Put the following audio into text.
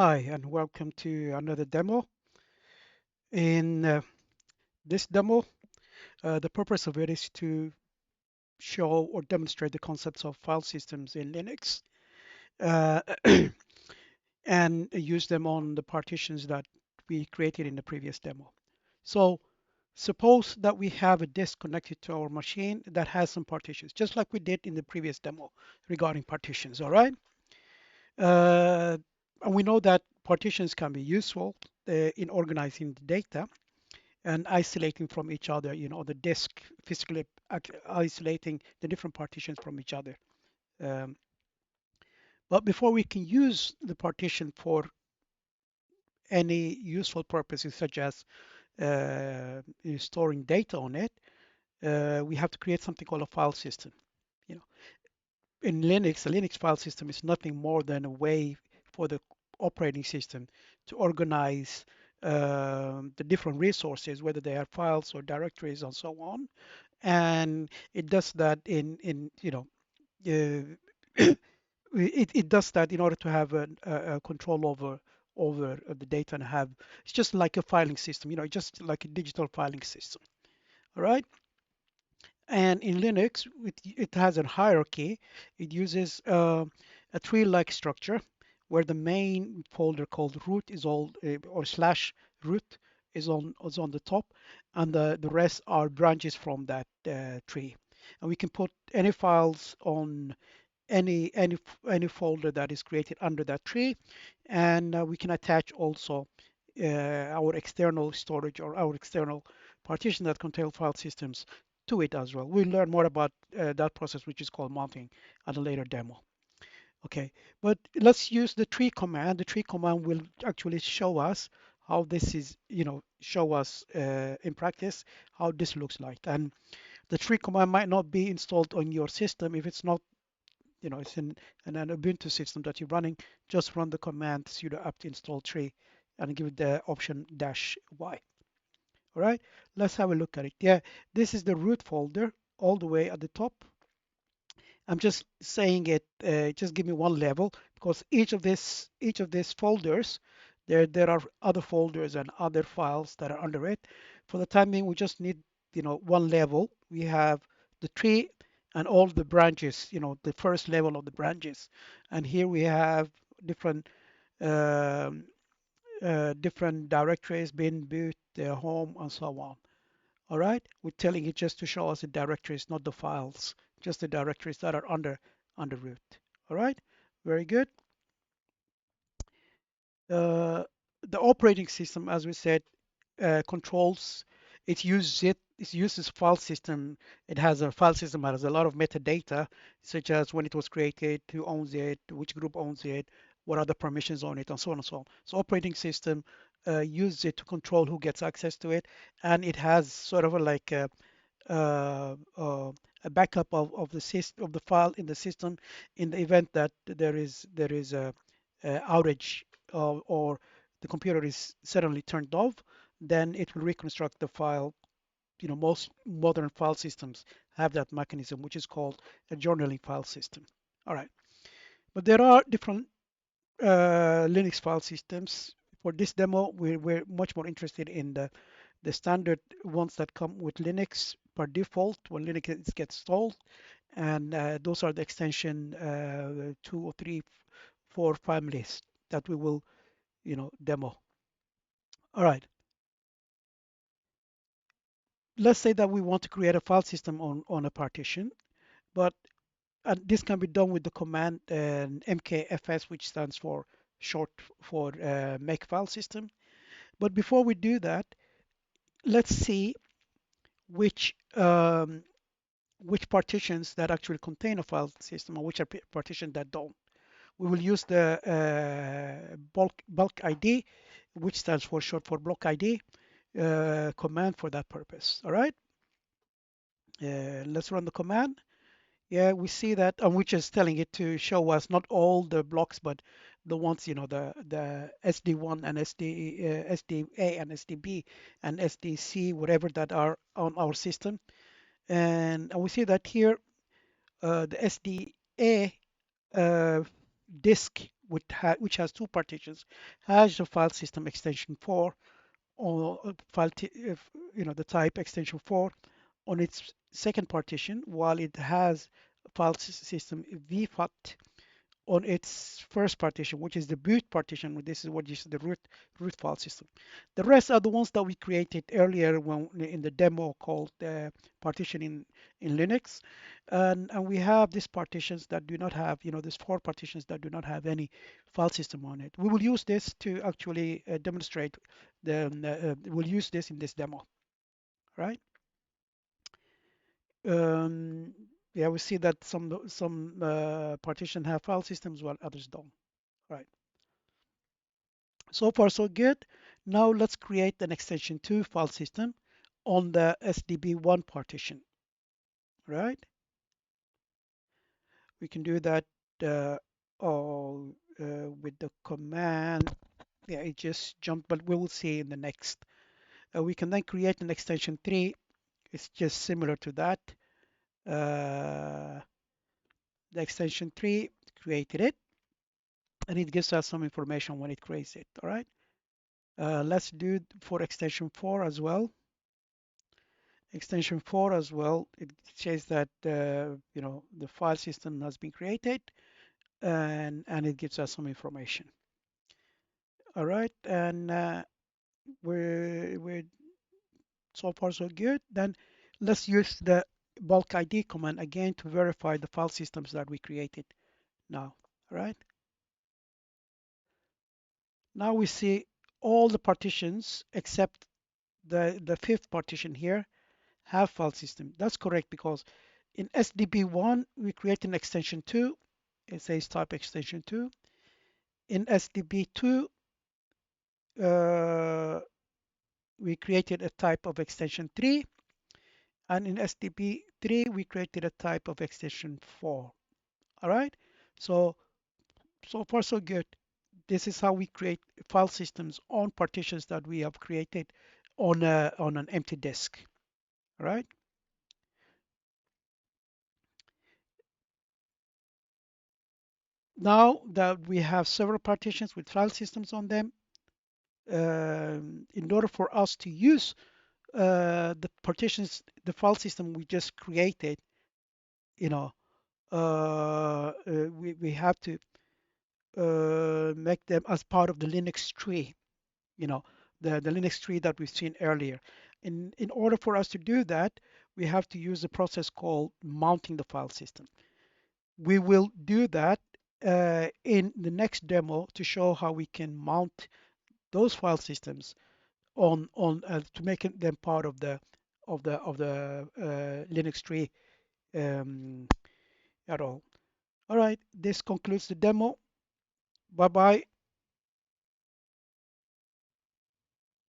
Hi, and welcome to another demo. In this demo, the purpose of it is to show or demonstrate the concepts of file systems in Linux uh, and use them on the partitions that we created in the previous demo. So suppose that we have a disk connected to our machine that has some partitions, just like we did in the previous demo regarding partitions, all right? Uh, and we know that partitions can be useful in organizing the data and isolating from each other, the disk physically isolating the different partitions from each other. Um, but before we can use the partition for any useful purposes, such as storing data on it, we have to create something called a file system. You know, in Linux, a Linux file system is nothing more than a way for the operating system to organize the different resources, whether they are files or directories and so on, and it does that in it does that in order to have a control over the data and have it's just like a filing system, just like a digital filing system. All right. And in Linux, it has a hierarchy. It uses a tree-like structure where the main folder called root is all or slash root is on the top, and the rest are branches from that tree. And we can put any files on any folder that is created under that tree, and we can attach also our external storage or our external partition that contain file systems to it as well. We'll learn more about that process, which is called mounting, at a later demo. Okay, but let's use the tree command. The tree command will actually show us how this is, show us in practice how this looks like. And the tree command might not be installed on your system if it's not, it's in an Ubuntu system that you're running. Just run the command sudo apt install tree and give it the option -y. All right, let's have a look at it. Yeah, this is the root folder all the way at the top. I'm just saying it, just give me one level because each of these folders, there are other folders and other files that are under it. For the time being, we just need, one level. We have the tree and all the branches, the first level of the branches. And here we have different um, different directories, bin, boot, home, and so on. All right, we're telling it just to show us the directories, not the files, just the directories that are under root. All right, very good. Uh, the operating system, as we said, controls. It uses file system. It has a file system that has a lot of metadata, such as when it was created, who owns it, which group owns it, what are the permissions on it, and so on and so on. So operating system uses it to control who gets access to it, and it has sort of like uh, uh, a backup of the system of the file in the system in the event that there is a outage or the computer is suddenly turned off, then it will reconstruct the file. Most modern file systems have that mechanism, which is called a journaling file system. All right, but there are different Linux file systems. For this demo, we're much more interested in the standard ones that come with Linux per default when Linux gets installed, and those are the extension 2 or 3 4 families that we will demo. All right, let's say that we want to create a file system on a partition, but this can be done with the command mkfs, which stands for short for make file system. But before we do that, let's see which um, which partitions that actually contain a file system and which are partitions that don't. We will use the bulk ID, which stands for short for block ID command for that purpose. All right, let's run the command. Yeah, we see that, and we're just telling it to show us not all the blocks, but the ones, the SD1 and SDA and SDB and SDC, whatever that are on our system. And we see that here, the SDA uh, disk which has two partitions, has the file system extension 4 or the type extension 4 on its second partition, while it has file system vfat on its first partition, which is the boot partition. This is what is the root file system. The rest are the ones that we created earlier when in the demo called partition in Linux, and we have these partitions that do not have, these four partitions that do not have any file system on it. We will use this to actually demonstrate we'll use this in this demo, right? Um, yeah, we see that some partition have file systems while others don't, right? So far, so good. Now let's create an extension 2 file system on the SDB1 partition, right? We can do that uh, all with the command. Yeah, it just jumped, but we will see in the next. We can then create an extension 3. It's just similar to that. Uh, the extension 3 created it, and it gives us some information when it creates it, all right? Let's do for extension 4 as well. Extension 4 as well, it says that the file system has been created, and it gives us some information. All right, and we're so far so good. Then let's use the bulk ID command again to verify the file systems that we created now. All right, now we see all the partitions except the fifth partition here have file system. That's correct because in SDB1 we create an extension 2. It says type extension 2. In SDB2 uh, we created a type of extension 3, and in SDB3 we created a type of extension 4. All right, so so far so good. This is how we create file systems on partitions that we have created on an empty disk. All right. Now that we have several partitions with file systems on them, in order for us to use the partitions, the file system we just created, you know, we have to make them as part of the Linux tree, you know, the Linux tree that we've seen earlier. In order for us to do that, we have to use a process called mounting the file system. We will do that in the next demo to show how we can mount those file systems on to make them part of the Linux tree um, at all. All right, this concludes the demo. Bye bye.